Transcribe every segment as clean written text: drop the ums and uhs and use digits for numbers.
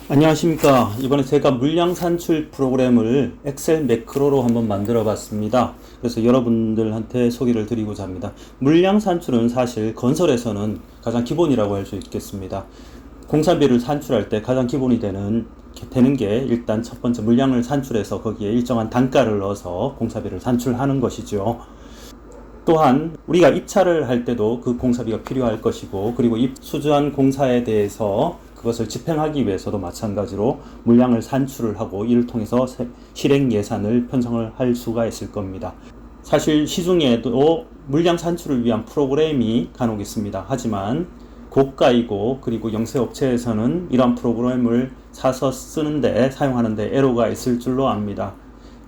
안녕하십니까. 이번에 제가 물량 산출 프로그램을 엑셀 매크로로 한번 만들어 봤습니다. 그래서 여러분들한테 소개를 드리고자 합니다. 물량 산출은 사실 건설에서는 가장 기본이라고 할 수 있겠습니다. 공사비를 산출할 때 가장 기본이 되는 게 일단 첫 번째 물량을 산출해서 거기에 일정한 단가를 넣어서 공사비를 산출하는 것이죠. 또한 우리가 입찰을 할 때도 그 공사비가 필요할 것이고, 그리고 수주한 공사에 대해서 그것을 집행하기 위해서도 마찬가지로 물량을 산출을 하고 이를 통해서 실행 예산을 편성을 할 수가 있을 겁니다. 사실 시중에도 물량 산출을 위한 프로그램이 간혹 있습니다. 하지만 고가이고 그리고 영세업체에서는 이런 프로그램을 사서 사용하는데 에러가 있을 줄로 압니다.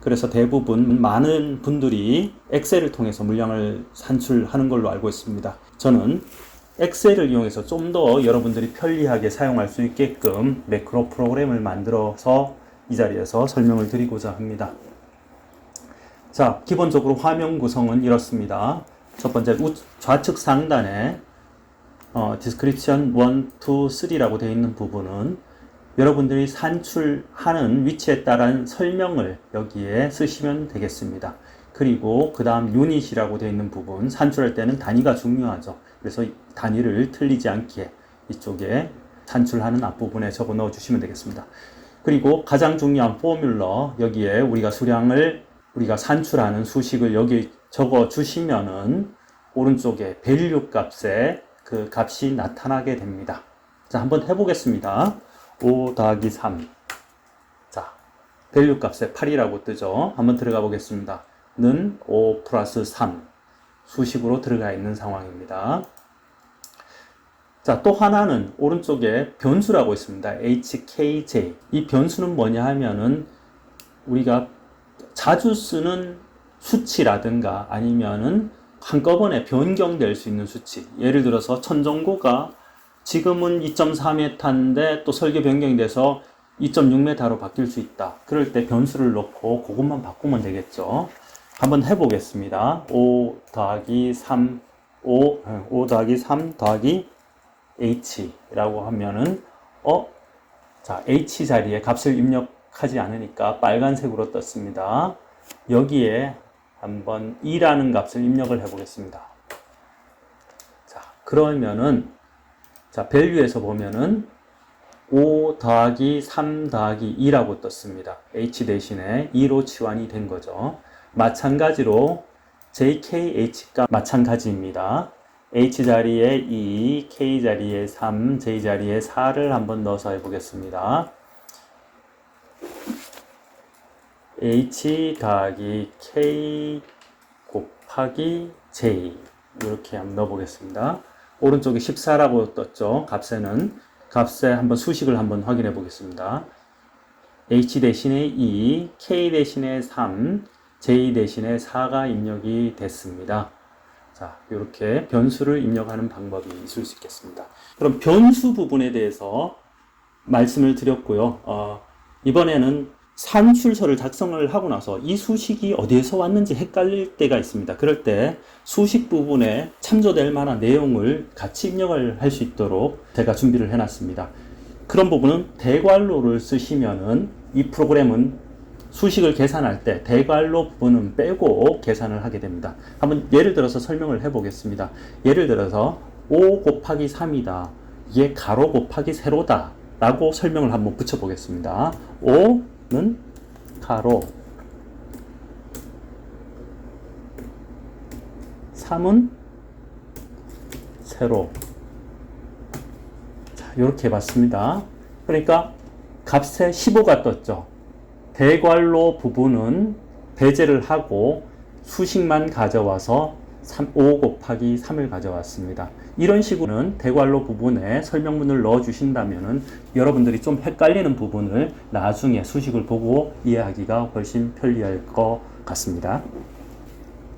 그래서 대부분 많은 분들이 엑셀을 통해서 물량을 산출하는 걸로 알고 있습니다. 저는 엑셀을 이용해서 좀 더 여러분들이 편리하게 사용할 수 있게끔 매크로 프로그램을 만들어서 이 자리에서 설명을 드리고자 합니다. 자, 기본적으로 화면 구성은 이렇습니다. 첫 번째 좌측 상단에 description 1, 2, 3라고 되어 있는 부분은 여러분들이 산출하는 위치에 따른 설명을 여기에 쓰시면 되겠습니다. 그리고 그 다음 유닛이라고 되어 있는 부분, 산출할 때는 단위가 중요하죠. 그래서 단위를 틀리지 않게 이쪽에 산출하는 앞부분에 적어 넣어 주시면 되겠습니다. 그리고 가장 중요한 포뮬러, 여기에 우리가 산출하는 수식을 여기 적어 주시면은 오른쪽에 밸류 값에 그 값이 나타나게 됩니다. 자, 한번 해보겠습니다. 5 더하기 3. 자, 밸류 값에 8이라고 뜨죠. 한번 들어가 보겠습니다. 는 5 플러스 3 수식으로 들어가 있는 상황입니다. 자, 또 하나는 오른쪽에 변수라고 있습니다. HKJ. 이 변수는 뭐냐 하면은 우리가 자주 쓰는 수치라든가 아니면은 한꺼번에 변경될 수 있는 수치. 예를 들어서 천정고가 지금은 2.4m인데 또 설계 변경이 돼서 2.6m로 바뀔 수 있다. 그럴 때 변수를 넣고 그것만 바꾸면 되겠죠. 한번 해보겠습니다. 5 더하기 3 더하기 h라고 하면은 자, h 자리에 값을 입력하지 않으니까 빨간색으로 떴습니다. 여기에 한번 2라는 값을 입력을 해보겠습니다. 자, 그러면은 자, 밸류에서 보면은 5 더하기 3 더하기 2라고 떴습니다. h 대신에 2로 치환이 된 거죠. 마찬가지로 JKH가 마찬가지입니다. H 자리에 2, K 자리에 3, J 자리에 4를 한번 넣어서 해보겠습니다. H 더하기 K 곱하기 J 이렇게 한번 넣어보겠습니다. 오른쪽에 14라고 떴죠. 값에 한번 수식을 한번 확인해 보겠습니다. H 대신에 2, K 대신에 3, J 대신에 4가 입력이 됐습니다. 자, 이렇게 변수를 입력하는 방법이 있을 수 있겠습니다. 그럼 변수 부분에 대해서 말씀을 드렸고요. 이번에는 산출서를 작성을 하고 나서 이 수식이 어디에서 왔는지 헷갈릴 때가 있습니다. 그럴 때 수식 부분에 참조될 만한 내용을 같이 입력을 할 수 있도록 제가 준비를 해놨습니다. 그런 부분은 대괄호를 쓰시면은 이 프로그램은 수식을 계산할 때 대괄호 부분은 빼고 계산을 하게 됩니다. 한번 예를 들어서 설명을 해보겠습니다. 예를 들어서 5 곱하기 3이다. 이게 가로 곱하기 세로다. 라고 설명을 한번 붙여보겠습니다. 5는 가로, 3은 세로. 자, 이렇게 해봤습니다. 그러니까 값에 15가 떴죠. 대괄호 부분은 배제를 하고 수식만 가져와서 5 곱하기 3을 가져왔습니다. 이런 식으로는 대괄호 부분에 설명문을 넣어 주신다면은 여러분들이 좀 헷갈리는 부분을 나중에 수식을 보고 이해하기가 훨씬 편리할 것 같습니다.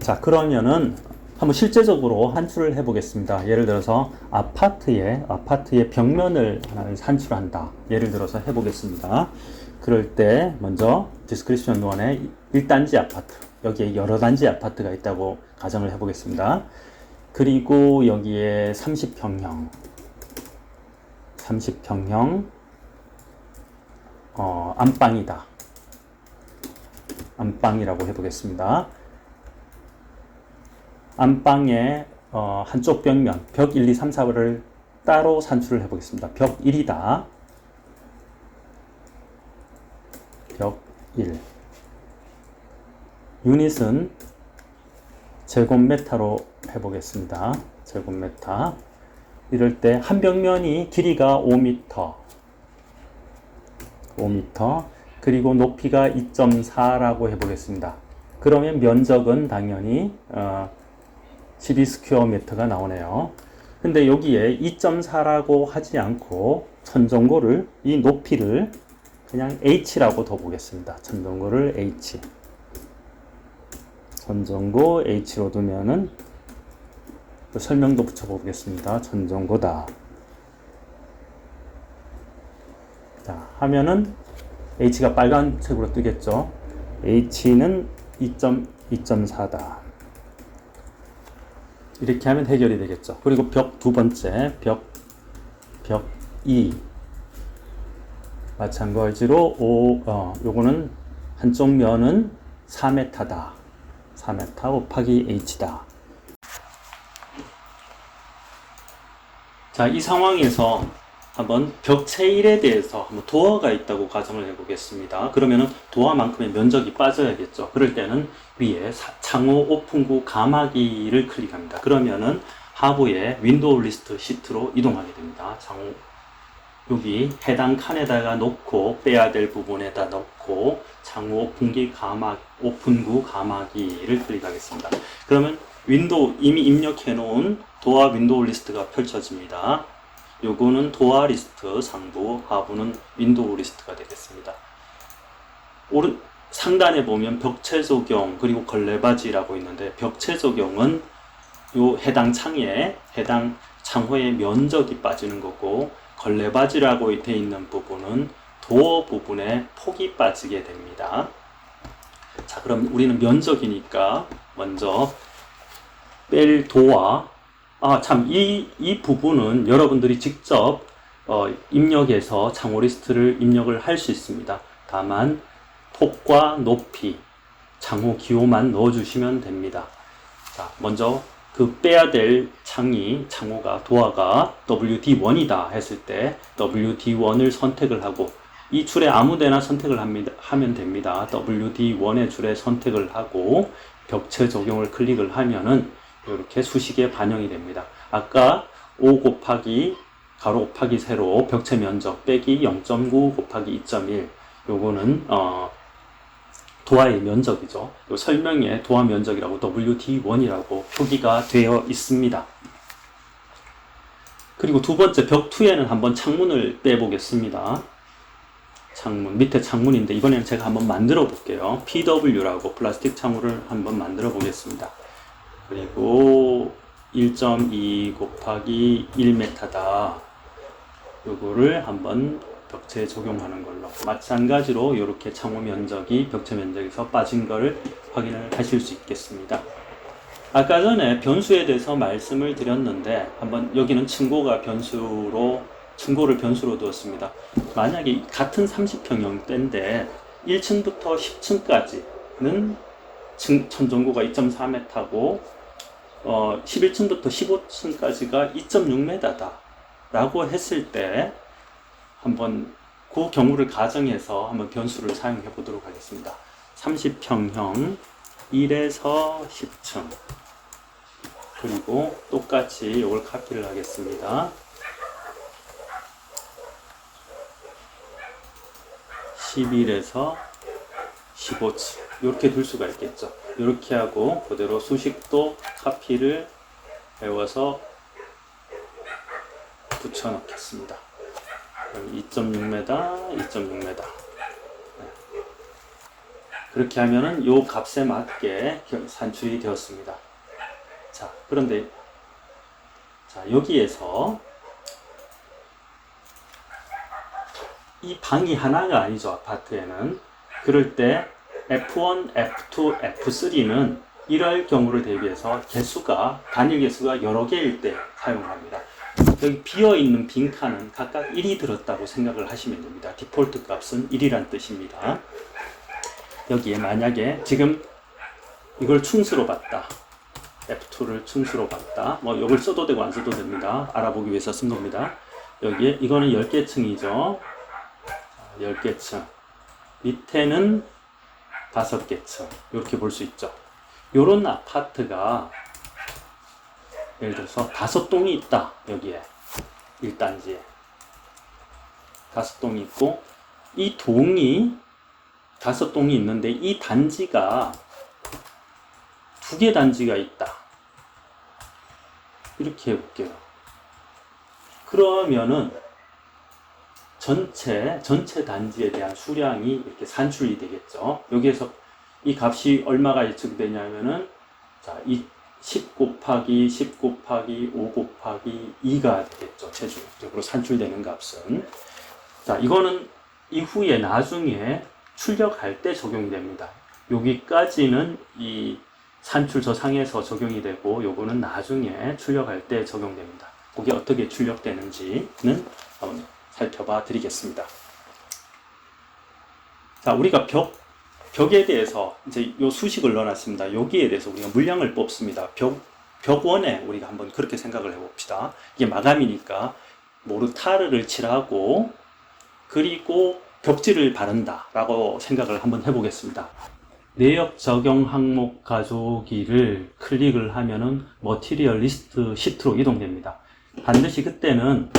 자, 그러면은 한번 실제적으로 산출을 해 보겠습니다. 예를 들어서 아파트의 벽면을 하나를 산출한다. 예를 들어서 해 보겠습니다. 그럴 때 먼저 디스크리프션 1에 1단지 아파트, 여기에 여러 단지 아파트가 있다고 가정을 해보겠습니다. 그리고 여기에 30평형 안방이다. 안방이라고 해보겠습니다. 안방의 한쪽 벽면, 벽 1, 2, 3, 4를 따로 산출을 해보겠습니다. 벽 1이다. 벽 1. 유닛은 제곱미터로 해보겠습니다. 제곱미터. 이럴 때 한 벽면이 길이가 5m, 5m, 그리고 높이가 2.4라고 해보겠습니다. 그러면 면적은 당연히 12스퀘어미터가 나오네요. 근데 여기에 2.4라고 하지 않고 천정고를, 이 높이를 그냥 h라고 더 보겠습니다. 천정고를 h. 천정고 h로 두면은 설명도 붙여보겠습니다. 천정고다. 자, 하면은 h가 빨간색으로 뜨겠죠. h는 2.4다. 이렇게 하면 해결이 되겠죠. 그리고 벽 두 번째, 벽 2. 마찬가지로 요거는 한쪽 면은 4m다. 4m 곱하기 h다. 자, 이 상황에서 한번 벽체 1에 대해서 한번 도어가 있다고 가정을 해보겠습니다. 그러면은 도어만큼의 면적이 빠져야겠죠. 그럴 때는 위에 창호 오픈구 가마기를 클릭합니다. 그러면은 하부에 윈도우 리스트 시트로 이동하게 됩니다. 창호 여기 해당 칸에다가 놓고 빼야 될 부분에다 넣고 창호 오픈구 가마기를 클릭하겠습니다. 그러면 윈도우 이미 입력해 놓은 도어 윈도우 리스트가 펼쳐집니다. 요거는 도어 리스트 상부, 하부는 윈도우 리스트가 되겠습니다. 상단에 보면 벽체 적용 그리고 걸레바지라고 있는데, 벽체 적용은 요 해당 창에 해당 창호의 면적이 빠지는 거고, 걸레바지라고 되어 있는 부분은 도어 부분에 폭이 빠지게 됩니다. 자, 그럼 우리는 면적이니까 먼저 뺄 도어, 이 부분은 여러분들이 직접 입력해서 창호 리스트를 입력을 할 수 있습니다. 다만 폭과 높이, 창호 기호만 넣어주시면 됩니다. 자, 먼저 그 빼야 될 창호가 도어가 WD1이다 했을 때 WD1을 선택을 하고, 이 줄에 아무데나 선택을 하면 됩니다. WD1의 줄에 선택을 하고 벽체 적용을 클릭을 하면은 이렇게 수식에 반영이 됩니다. 아까 5 곱하기 가로 곱하기 세로 벽체 면적 빼기 0.9 곱하기 2.1, 요거는 도화의 면적이죠. 요 설명에 도화 면적이라고 WD1이라고 표기가 되어 있습니다. 그리고 두 번째 벽 2에는 한번 창문을 빼보겠습니다. 창문, 밑에 창문인데 이번에는 제가 한번 만들어 볼게요. PW라고 플라스틱 창호를 한번 만들어 보겠습니다. 그리고 1.2 곱하기 1m다. 요거를 한번 벽체에 적용하는 걸로, 마찬가지로 이렇게 창호 면적이 벽체 면적에서 빠진 걸 확인을 하실 수 있겠습니다. 아까 전에 변수에 대해서 말씀을 드렸는데, 한번 여기는 층고를 변수로 두었습니다. 만약에 같은 30평형대인데 1층부터 10층까지는 천정고가 2.4m고 11층부터 15층까지가 2.6m다 라고 했을 때, 한번 그 경우를 가정해서 한번 변수를 사용해 보도록 하겠습니다. 30평형 1에서 10층, 그리고 똑같이 이걸 카피를 하겠습니다. 11에서 15층 이렇게 둘 수가 있겠죠. 이렇게 하고 그대로 수식도 카피를 해와서 붙여 넣겠습니다. 2.6m, 2.6m. 그렇게 하면은 요 값에 맞게 산출이 되었습니다. 자, 그런데 여기에서 이 방이 하나가 아니죠, 아파트에는. 그럴 때 F1, F2, F3는 이럴 경우를 대비해서 단일 개수가 여러 개일 때 사용합니다. 여기 비어있는 빈칸은 각각 1이 들었다고 생각을 하시면 됩니다. 디폴트 값은 1이란 뜻입니다. 여기에 만약에 지금 이걸 충수로 봤다. F2를 충수로 봤다. 뭐 이걸 써도 되고 안 써도 됩니다. 알아보기 위해서 쓴 겁니다. 여기에 이거는 10개 층이죠. 10개 층. 밑에는 5개 층. 이렇게 볼 수 있죠. 요런 아파트가 예를 들어서 5동이 있다. 여기에 1단지에 5동이 있고 이 동이 5동이 있는데 이 단지가 2개 단지가 있다. 이렇게 해볼게요. 그러면은 전체 단지에 대한 수량이 이렇게 산출이 되겠죠. 여기에서 이 값이 얼마가 예측되냐면은 자, 이 10 곱하기 10 곱하기 5 곱하기 2가 되겠죠. 최종적으로 산출되는 값은. 자, 이거는 이후에 나중에 출력할 때 적용이 됩니다. 여기까지는 이 산출서 상에서 적용이 되고 요거는 나중에 출력할 때 적용됩니다. 그게 어떻게 출력되는지는 한번 살펴봐 드리겠습니다. 자, 우리가 벽에 대해서 이제 요 수식을 넣어놨습니다. 여기에 대해서 우리가 물량을 뽑습니다. 벽원에 우리가 한번 그렇게 생각을 해봅시다. 이게 마감이니까 모르타르를 칠하고 그리고 벽지를 바른다 라고 생각을 한번 해보겠습니다. 내역 적용 항목 가져오기를 클릭을 하면은 머티리얼 리스트 시트로 이동됩니다. 반드시 그때는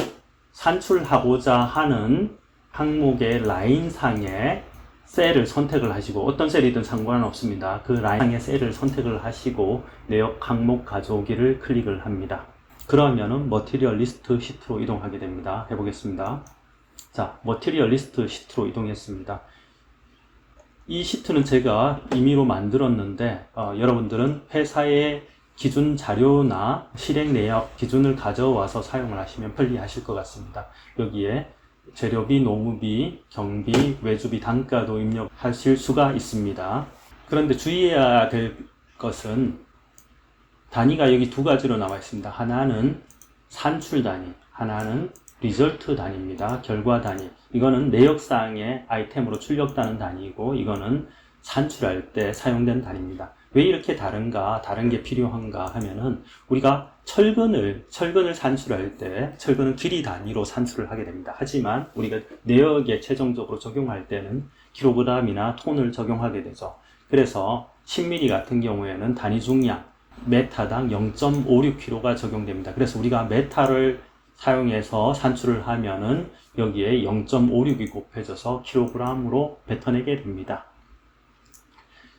산출하고자 하는 항목의 라인상에 셀을 선택을 하시고 어떤 셀이든 상관없습니다. 그 라인상의 셀을 선택을 하시고 내역 항목 가져오기를 클릭을 합니다. 그러면은 머티리얼 리스트 시트로 이동하게 됩니다. 해보겠습니다. 자, 머티리얼 리스트 시트로 이동했습니다. 이 시트는 제가 임의로 만들었는데 여러분들은 회사의 기준 자료나 실행 내역 기준을 가져와서 사용을 하시면 편리하실 것 같습니다. 여기에 재료비, 노무비, 경비, 외주비, 단가도 입력하실 수가 있습니다. 그런데 주의해야 될 것은 단위가 여기 두 가지로 나와 있습니다. 하나는 산출 단위, 하나는 리절트 단위입니다. 결과 단위. 이거는 내역사항의 아이템으로 출력되는 단위이고 이거는 산출할 때 사용된 단위입니다. 왜 이렇게 다른가, 다른 게 필요한가 하면은 우리가 철근을 산출할 때 철근은 길이 단위로 산출을 하게 됩니다. 하지만 우리가 내역에 최종적으로 적용할 때는 킬로그램이나 톤을 적용하게 되죠. 그래서 10mm 같은 경우에는 단위 중량 메타당 0.56kg가 적용됩니다. 그래서 우리가 메타를 사용해서 산출을 하면은 여기에 0.56이 곱해져서 킬로그램으로 뱉어내게 됩니다.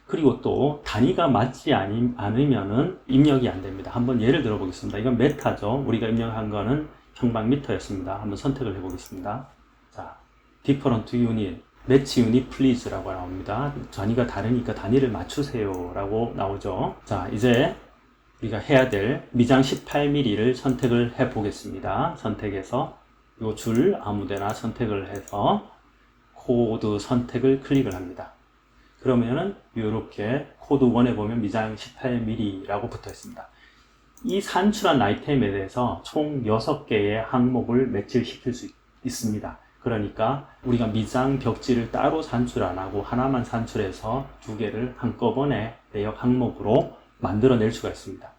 그리고 또 단위가 맞지 않으면은 입력이 안 됩니다. 한번 예를 들어 보겠습니다. 이건 메타죠. 우리가 입력한 거는 평방미터였습니다. 한번 선택을 해 보겠습니다. 자, different unit, match unit please라고 나옵니다. 단위가 다르니까 단위를 맞추세요 라고 나오죠. 자, 이제 우리가 해야 될 미장 18mm를 선택을 해 보겠습니다. 선택해서 이 줄 아무데나 선택을 해서 코드 선택을 클릭을 합니다. 그러면은 이렇게 코드 1에 보면 미장 18mm라고 붙어 있습니다. 이 산출한 아이템에 대해서 총 6개의 항목을 매치시킬 수 있습니다. 그러니까 우리가 미장 벽지를 따로 산출 안 하고 하나만 산출해서 2개를 한꺼번에 내역 항목으로 만들어낼 수가 있습니다.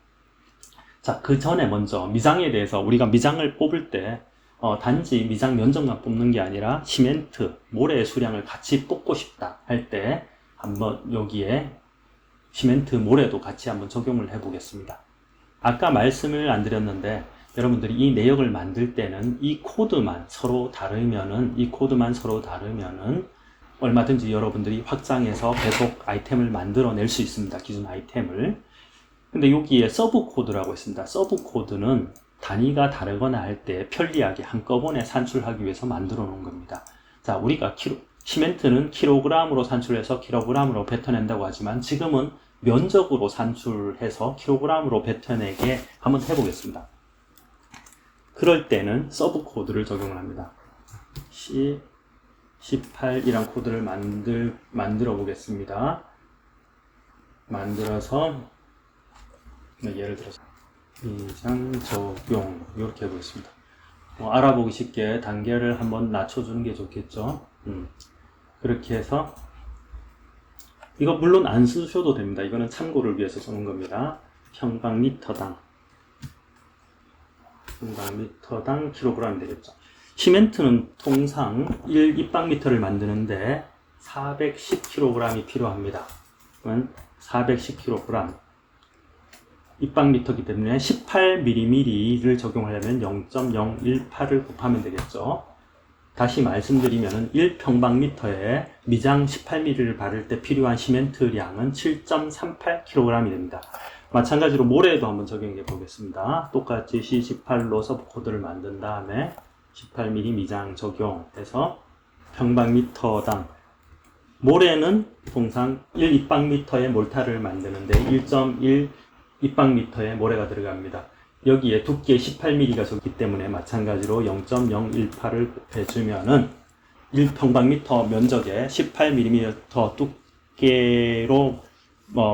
자, 그 전에 먼저 미장에 대해서 우리가 미장을 뽑을 때 단지 미장 면적만 뽑는 게 아니라 시멘트, 모래의 수량을 같이 뽑고 싶다 할 때 한번 여기에 시멘트, 모래도 같이 한번 적용을 해 보겠습니다. 아까 말씀을 안 드렸는데 여러분들이 이 내역을 만들 때는 이 코드만 서로 다르면은 얼마든지 여러분들이 확장해서 계속 아이템을 만들어낼 수 있습니다. 기존 아이템을. 근데 여기에 서브 코드라고 있습니다. 서브 코드는 단위가 다르거나 할 때 편리하게 한꺼번에 산출하기 위해서 만들어 놓은 겁니다. 자, 우리가 시멘트는 킬로그램으로 산출해서 킬로그램으로 뱉어낸다고 하지만 지금은 면적으로 산출해서 킬로그램으로 뱉어내게 한번 해보겠습니다. 그럴 때는 서브 코드를 적용을 합니다. C18이란 코드를 만들어 보겠습니다. 만들어서 예를 들어서 미장 적용 이렇게 해보겠습니다. 알아보기 쉽게 단계를 한번 낮춰주는 게 좋겠죠. 그렇게 해서 이거 물론 안 쓰셔도 됩니다. 이거는 참고를 위해서 쓰는 겁니다. 평방미터당 킬로그램이 되겠죠. 시멘트는 통상 1입방미터를 만드는데 410kg이 필요합니다. 그러면 410kg 입방미터이기 때문에 18mm를 적용하려면 0.018을 곱하면 되겠죠. 다시 말씀드리면 1평방미터에 미장 18mm를 바를 때 필요한 시멘트량은 7.38kg이 됩니다. 마찬가지로 모래도 한번 적용해 보겠습니다. 똑같이 C18로 서브코드를 만든 다음에 18mm 미장 적용해서 평방미터당 모래는 통상 1입방미터의 몰타를 만드는데 1.1 입방미터의 모래가 들어갑니다. 여기에 두께 18mm가 적기 때문에 마찬가지로 0.018을 곱해주면은 1평방미터 면적에 18mm 두께로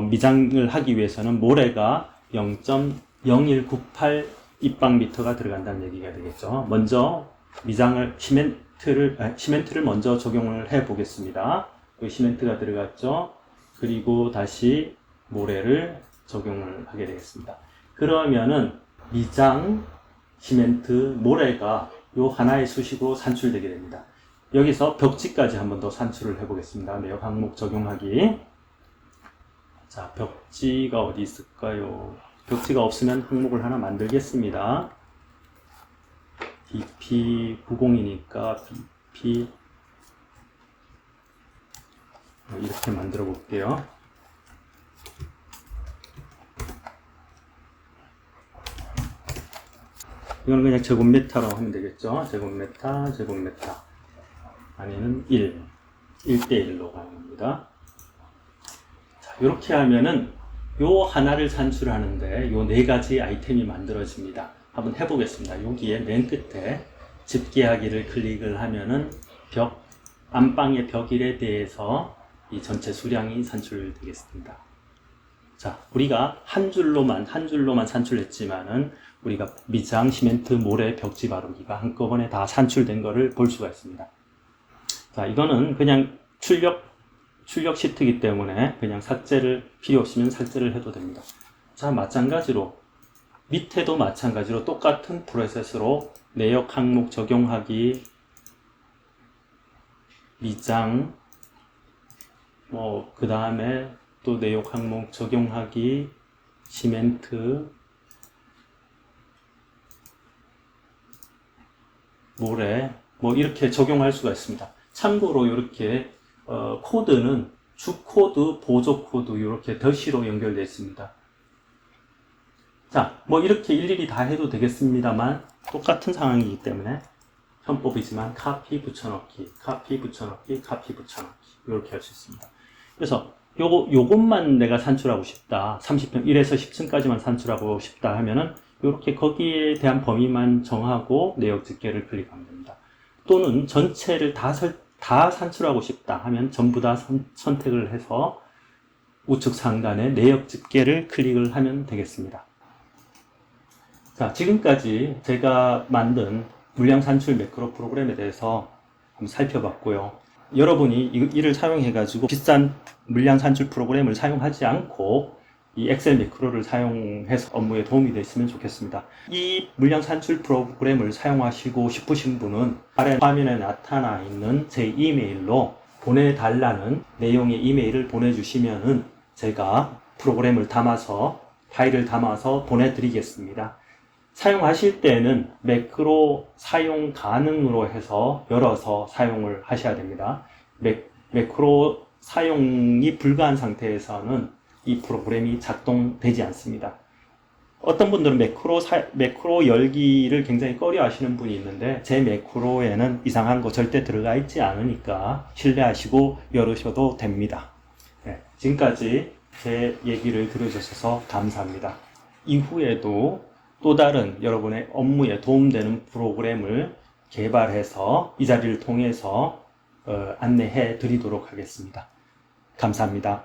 미장을 하기 위해서는 모래가 0.0198 입방미터가 들어간다는 얘기가 되겠죠. 먼저 시멘트를 먼저 적용을 해 보겠습니다. 시멘트가 들어갔죠. 그리고 다시 모래를 적용을 하게 되겠습니다. 그러면은 미장, 시멘트, 모래가 요 하나의 수식으로 산출되게 됩니다. 여기서 벽지까지 한번 더 산출을 해 보겠습니다. 내역 항목 적용하기. 자, 벽지가 어디 있을까요? 벽지가 없으면 항목을 하나 만들겠습니다. DP90이니까 BP 이렇게 만들어 볼게요. 이거는 그냥 제곱미터로 하면 되겠죠. 제곱미터 아니면 1대1로 가는 겁니다. 자, 이렇게 하면은 요 하나를 산출하는데 요 네 가지 아이템이 만들어집니다. 한번 해보겠습니다. 여기에 맨 끝에 집계하기를 클릭을 하면은 안방의 벽일에 대해서 이 전체 수량이 산출되겠습니다. 자, 우리가 한 줄로만 산출했지만은 우리가 미장, 시멘트, 모래, 벽지 바르기가 한꺼번에 다 산출된 거를 볼 수가 있습니다. 자, 이거는 그냥 출력 시트이기 때문에 그냥 필요 없으면 삭제를 해도 됩니다. 자, 마찬가지로 밑에도 마찬가지로 똑같은 프로세스로 내역 항목 적용하기, 미장, 그 다음에 또 내역 항목 적용하기, 시멘트, 모래, 이렇게 적용할 수가 있습니다. 참고로 이렇게 코드는 주코드, 보조코드 이렇게 더시로 연결되어 있습니다. 자, 이렇게 일일이 다 해도 되겠습니다만 똑같은 상황이기 때문에 편법이지만 카피 붙여넣기 이렇게 할 수 있습니다. 그래서 요것만 내가 산출하고 싶다. 30평 1에서 10층까지만 산출하고 싶다 하면은 이렇게 거기에 대한 범위만 정하고 내역 집계를 클릭하면 됩니다. 또는 전체를 다 산출하고 싶다 하면 전부 다 선택을 해서 우측 상단에 내역 집계를 클릭을 하면 되겠습니다. 자, 지금까지 제가 만든 물량 산출 매크로 프로그램에 대해서 한번 살펴봤고요. 여러분이 이를 사용해가지고 비싼 물량 산출 프로그램을 사용하지 않고 이 엑셀 매크로를 사용해서 업무에 도움이 됐으면 좋겠습니다. 이 물량 산출 프로그램을 사용하시고 싶으신 분은 아래 화면에 나타나 있는 제 이메일로 보내달라는 내용의 이메일을 보내주시면은 제가 프로그램을 파일을 담아서 보내드리겠습니다. 사용하실 때는 매크로 사용 가능으로 해서 열어서 사용을 하셔야 됩니다. 매크로 사용이 불가한 상태에서는 이 프로그램이 작동되지 않습니다. 어떤 분들은 매크로 열기를 굉장히 꺼려 하시는 분이 있는데 제 매크로에는 이상한 거 절대 들어가 있지 않으니까 신뢰하시고 열으셔도 됩니다. 네, 지금까지 제 얘기를 들어주셔서 감사합니다. 이후에도 또 다른 여러분의 업무에 도움되는 프로그램을 개발해서 이 자리를 통해서 안내해 드리도록 하겠습니다. 감사합니다.